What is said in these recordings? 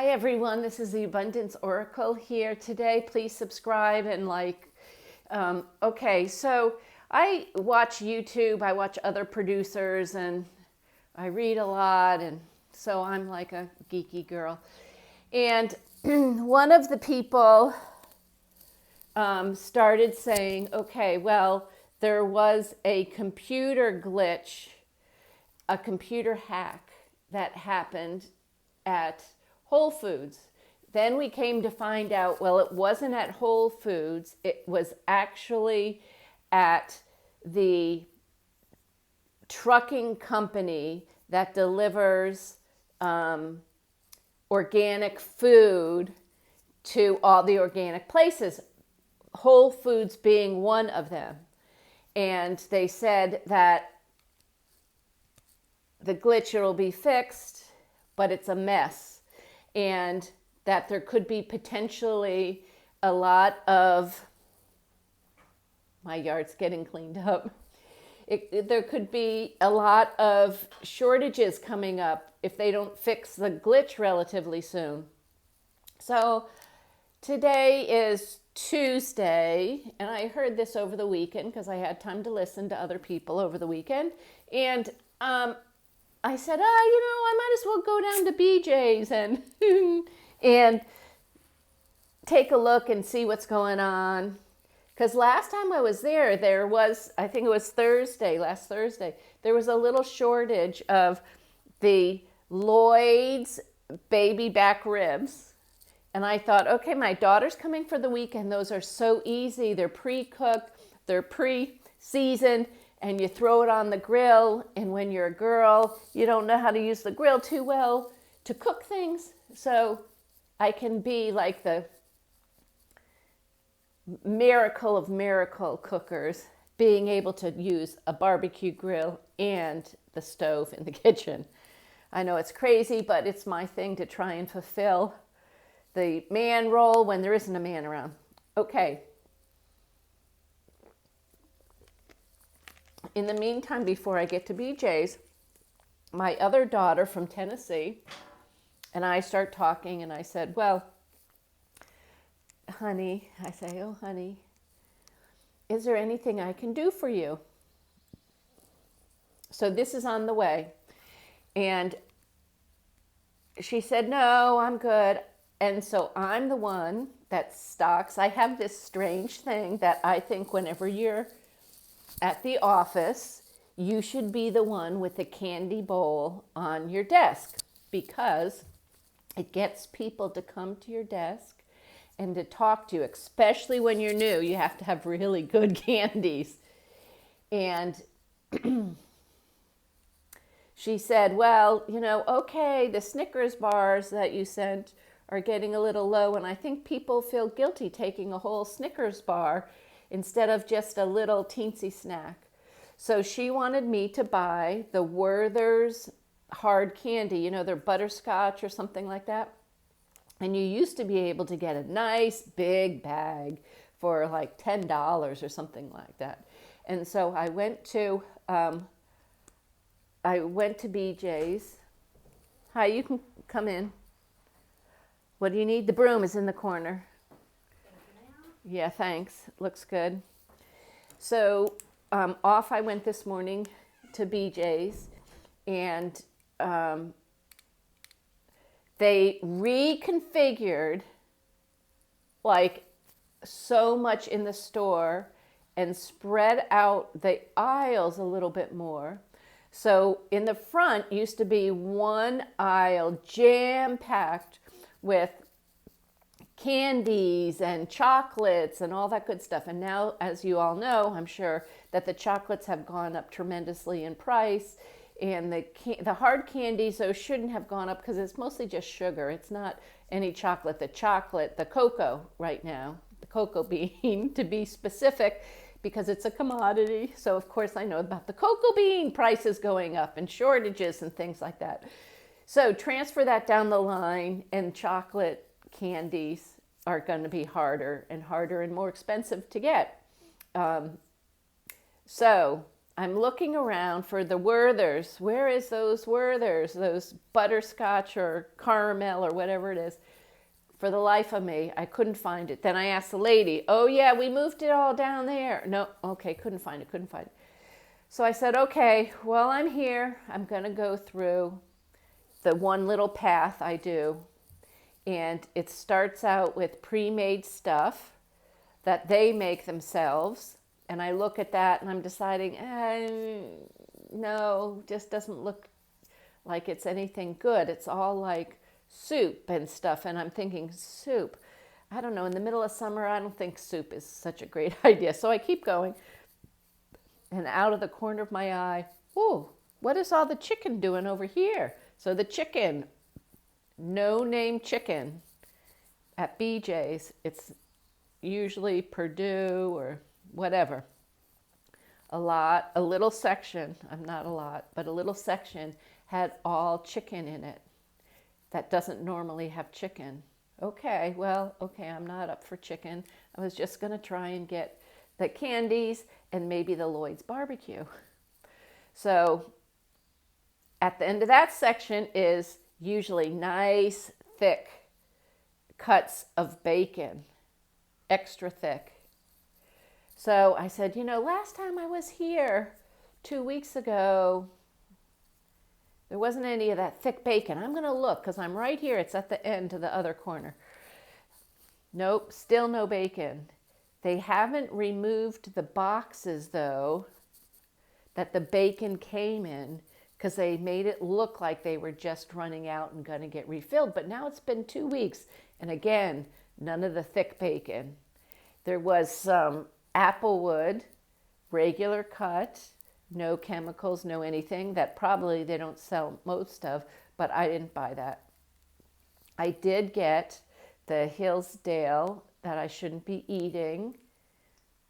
Hi everyone, this is the Abundance Oracle here today. Please subscribe and like. Okay, so I watch YouTube, I watch other producers, and I read a lot, and so I'm like a geeky girl. And one of the people started saying, okay, well, there was a computer glitch, a computer hack that happened at Whole Foods. Then we came to find out, well, it wasn't at Whole Foods. It was actually at the trucking company that delivers organic food to all the organic places, Whole Foods being one of them. And they said that the glitch will be fixed, but it's a mess. And that there could be potentially a lot of, my yard's getting cleaned up. There could be a lot of shortages coming up if they don't fix the glitch relatively soon. So today is Tuesday, and I heard this over the weekend because I had time to listen to other people over the weekend. And I said, I might as well go down to BJ's and take a look and see what's going on. Because last time I was there was, I think it was last Thursday, there was a little shortage of the Lloyd's baby back ribs. And I thought, okay, my daughter's coming for the weekend. Those are so easy. They're pre-cooked, they're pre-seasoned, and you throw it on the grill. And when you're a girl, you don't know how to use the grill too well to cook things. So I can be like the miracle of miracle cookers, being able to use a barbecue grill and the stove in the kitchen. I know it's crazy, but it's my thing to try and fulfill the man role when there isn't a man around. Okay. In the meantime, before I get to BJ's, my other daughter from Tennessee and I start talking, and I said, well, honey, oh, honey, is there anything I can do for you? So this is on the way. And she said, no, I'm good. And so I'm the one that stocks. I have this strange thing that I think whenever you're at the office, you should be the one with the candy bowl on your desk, because it gets people to come to your desk and to talk to you, especially when you're new. You have to have really good candies. And she said, well, okay, the Snickers bars that you sent are getting a little low, and I think people feel guilty taking a whole Snickers bar instead of just a little teensy snack. So she wanted me to buy the Werther's hard candy, they're butterscotch or something like that. And you used to be able to get a nice big bag for like $10 or something like that. And so I went to BJ's. Hi, you can come in. What do you need? The broom is in the corner. Yeah, thanks. Looks good. So off I went this morning to BJ's, and they reconfigured like so much in the store and spread out the aisles a little bit more. So in the front used to be one aisle jam-packed with candies and chocolates and all that good stuff. And now, as you all know, I'm sure that the chocolates have gone up tremendously in price. And the hard candies, though, shouldn't have gone up because it's mostly just sugar. It's not any chocolate. The cocoa right now, the cocoa bean to be specific, because it's a commodity. So, of course, I know about the cocoa bean prices going up and shortages and things like that. So transfer that down the line, and chocolate candies are going to be harder and more expensive to get. So I'm looking around for the Werthers. Where is those Werthers? Those butterscotch or caramel or whatever it is. For the life of me, I couldn't find it. Then I asked the lady, oh yeah, we moved it all down there. No, okay, couldn't find it. So I said, okay, well, I'm here. I'm going to go through the one little path I do. And it starts out with pre-made stuff that they make themselves. And I look at that and I'm deciding, no, just doesn't look like it's anything good. It's all like soup and stuff. And I'm thinking, soup? I don't know, in the middle of summer, I don't think soup is such a great idea. So I keep going. And out of the corner of my eye, oh, what is all the chicken doing over here? So the chicken, no name chicken at BJ's, it's usually Purdue or whatever. A little section, not a lot, but a little section had all chicken in it. That doesn't normally have chicken. Okay, I'm not up for chicken. I was just going to try and get the candies and maybe the Lloyd's barbecue. So at the end of that section is usually nice, thick cuts of bacon, extra thick. So I said, last time I was here 2 weeks ago, there wasn't any of that thick bacon. I'm going to look because I'm right here. It's at the end to the other corner. Nope, still no bacon. They haven't removed the boxes, though, that the bacon came in because they made it look like they were just running out and going to get refilled. But now it's been 2 weeks, and again, none of the thick bacon. There was some Applewood, regular cut, no chemicals, no anything, that probably they don't sell most of, but I didn't buy that. I did get the Hillsdale that I shouldn't be eating,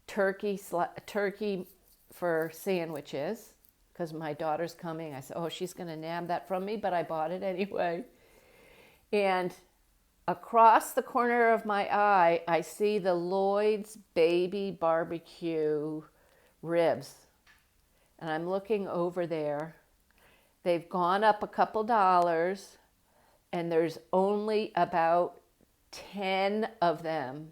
turkey for sandwiches, because my daughter's coming. I said, oh, she's going to nab that from me, but I bought it anyway. And across the corner of my eye, I see the Lloyd's Baby Barbecue ribs. And I'm looking over there. They've gone up a couple dollars, and there's only about 10 of them.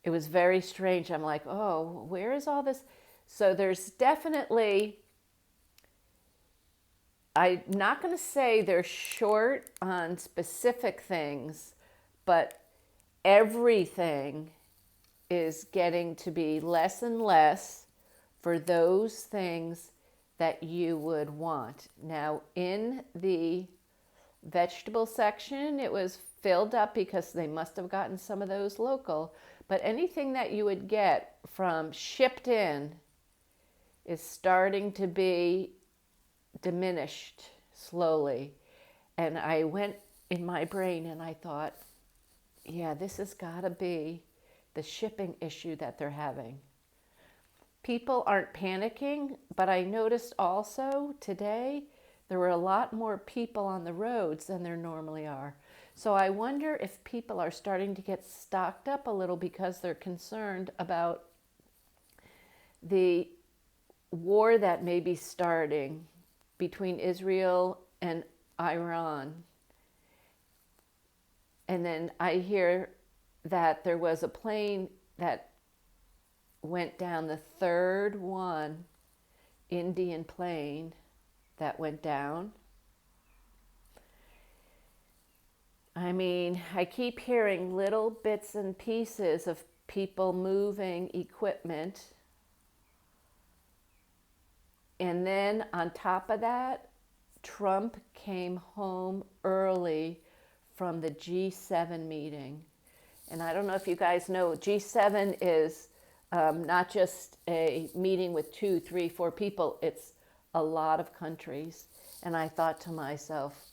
It was very strange. I'm like, oh, where is all this? So there's definitely, I'm not going to say they're short on specific things, but everything is getting to be less and less for those things that you would want. Now, in the vegetable section, it was filled up because they must have gotten some of those local, but anything that you would get from shipped in is starting to be diminished slowly. And I went in my brain and I thought, yeah, this has got to be the shipping issue that they're having. People aren't panicking, but I noticed also today there were a lot more people on the roads than there normally are. So I wonder if people are starting to get stocked up a little because they're concerned about the war that may be starting between Israel and Iran. And then I hear that there was a plane that went down, the third one, Indian plane that went down. I mean, I keep hearing little bits and pieces of people moving equipment. And then on top of that, Trump came home early from the G7 meeting. And I don't know if you guys know, G7 is not just a meeting with 2, 3, 4 people, it's a lot of countries. And I thought to myself,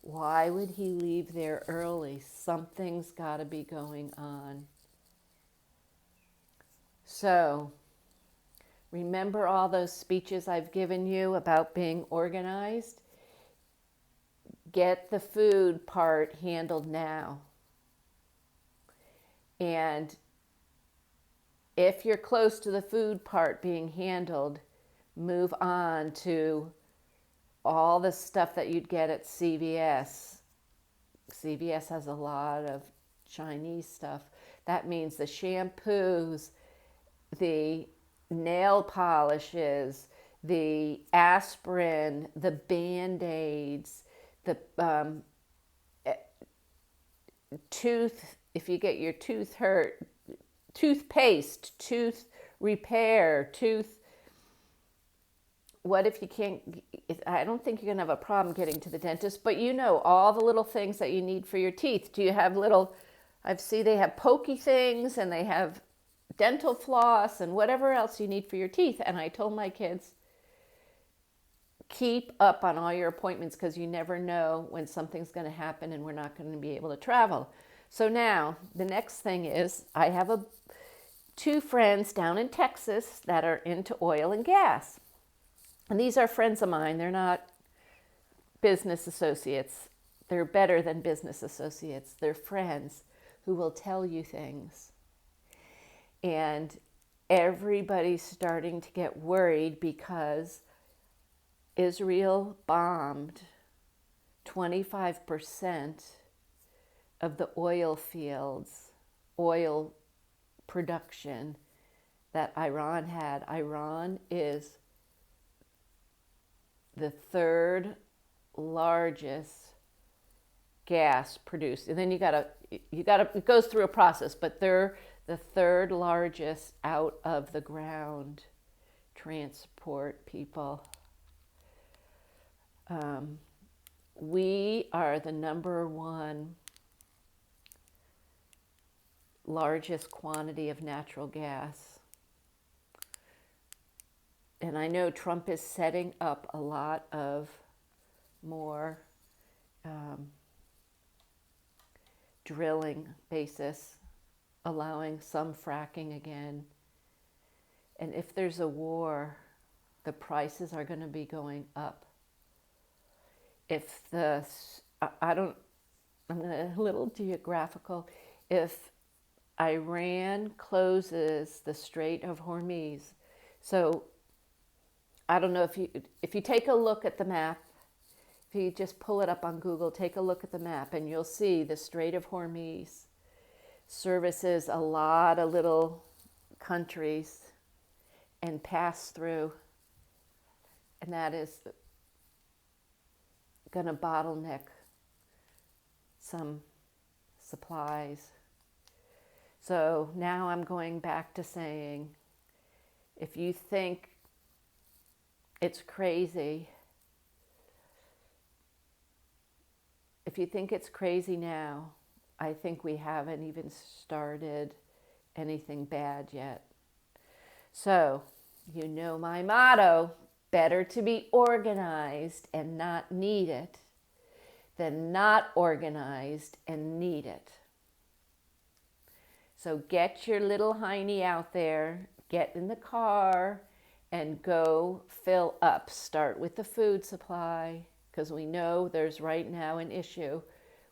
why would he leave there early? Something's got to be going on. So, remember all those speeches I've given you about being organized? Get the food part handled now. And if you're close to the food part being handled, move on to all the stuff that you'd get at CVS. CVS has a lot of Chinese stuff. That means the shampoos, the nail polishes, the aspirin, the Band-Aids, the tooth, if you get your tooth hurt, toothpaste, tooth repair, what if you can't, I don't think you're going to have a problem getting to the dentist, but you know, all the little things that you need for your teeth. Do you have little, I've seen they have pokey things and they have dental floss and whatever else you need for your teeth. And I told my kids, keep up on all your appointments because you never know when something's going to happen and we're not going to be able to travel. So now the next thing is I have two friends down in Texas that are into oil and gas. And these are friends of mine. They're not business associates. They're better than business associates. They're friends who will tell you things. And everybody's starting to get worried because Israel bombed 25% of the oil fields, oil production that Iran had. Iran is the third largest gas producer. And then you gotta, it goes through a process, but they're the third largest out of the ground transport people. We are the number one largest quantity of natural gas. And I know Trump is setting up a lot of more drilling basis, allowing some fracking again. And if there's a war, the prices are going to be going up. If I'm a little geographical, if Iran closes the Strait of Hormuz, so I don't know if you take a look at the map, if you just pull it up on Google, take a look at the map and you'll see the Strait of Hormuz services a lot of little countries and pass through, and that is going to bottleneck some supplies. So now I'm going back to saying, if you think it's crazy, if you think it's crazy now, I think we haven't even started anything bad yet. So, you know my motto, better to be organized and not need it than not organized and need it. So get your little hiney out there, get in the car and go fill up. Start with the food supply, because we know there's right now an issue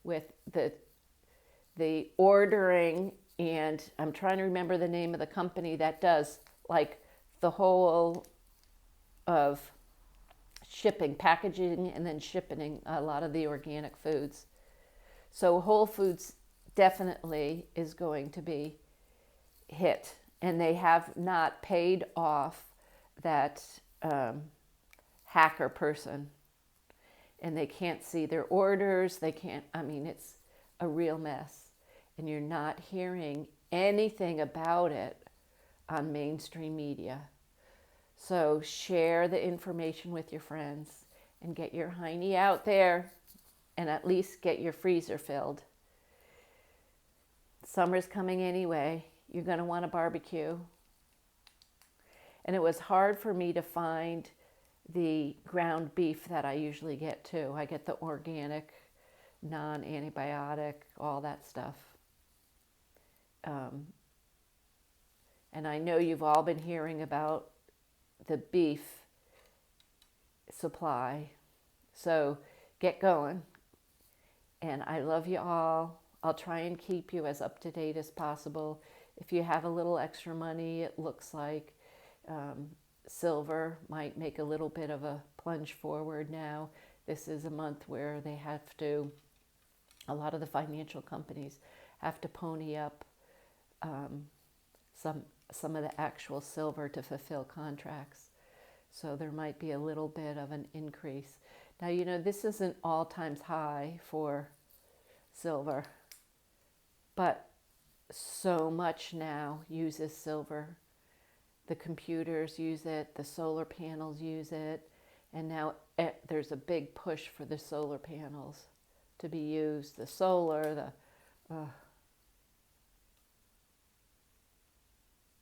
with the ordering, and I'm trying to remember the name of the company that does like the whole of shipping, packaging, and then shipping a lot of the organic foods. So Whole Foods definitely is going to be hit, and they have not paid off that hacker person, and they can't see their orders. They can't, I mean, it's a real mess, and you're not hearing anything about it on mainstream media. So share the information with your friends and get your hiney out there and at least get your freezer filled. Summer's coming anyway. You're going to want a barbecue. And it was hard for me to find the ground beef that I usually get too. I get the organic, non-antibiotic, all that stuff. And I know you've all been hearing about the beef supply. So get going. And I love you all. I'll try and keep you as up to date as possible. if you have a little extra money, it looks like silver might make a little bit of a plunge forward now. This is a month where they have to, a lot of the financial companies have to pony up some of the actual silver to fulfill contracts. So there might be a little bit of an increase. Now, you know, this isn't all times high for silver, but so much now uses silver. The computers use it, the solar panels use it, and now there's a big push for the solar panels to be used. The solar,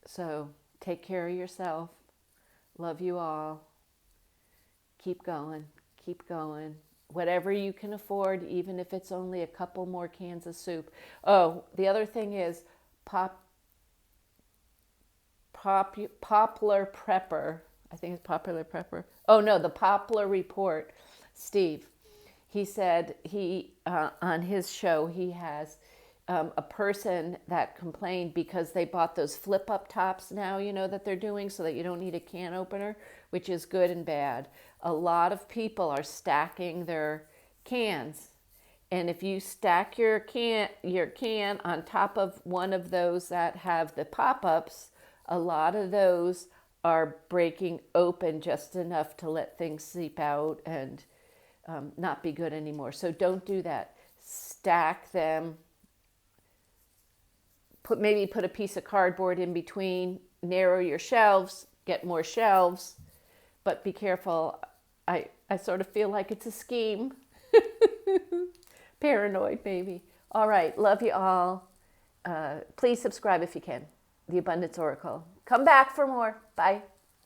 So take care of yourself. Love you all. Keep going. Keep going. Whatever you can afford, even if it's only a couple more cans of soup. Oh, the other thing is Poplar Prepper. I think it's Popular Prepper. Oh no, the Poplar Report. Steve, he said on his show he has a person that complained because they bought those flip up tops now, you know, that they're doing so that you don't need a can opener, which is good and bad. A lot of people are stacking their cans. And if you stack your can on top of one of those that have the pop-ups, a lot of those are breaking open just enough to let things seep out and not be good anymore. So don't do that. Stack them. Maybe put a piece of cardboard in between, narrow your shelves, get more shelves, but be careful. I sort of feel like it's a scheme. Paranoid, maybe. All right, love you all. Please subscribe if you can. The Abundance Oracle. Come back for more. Bye.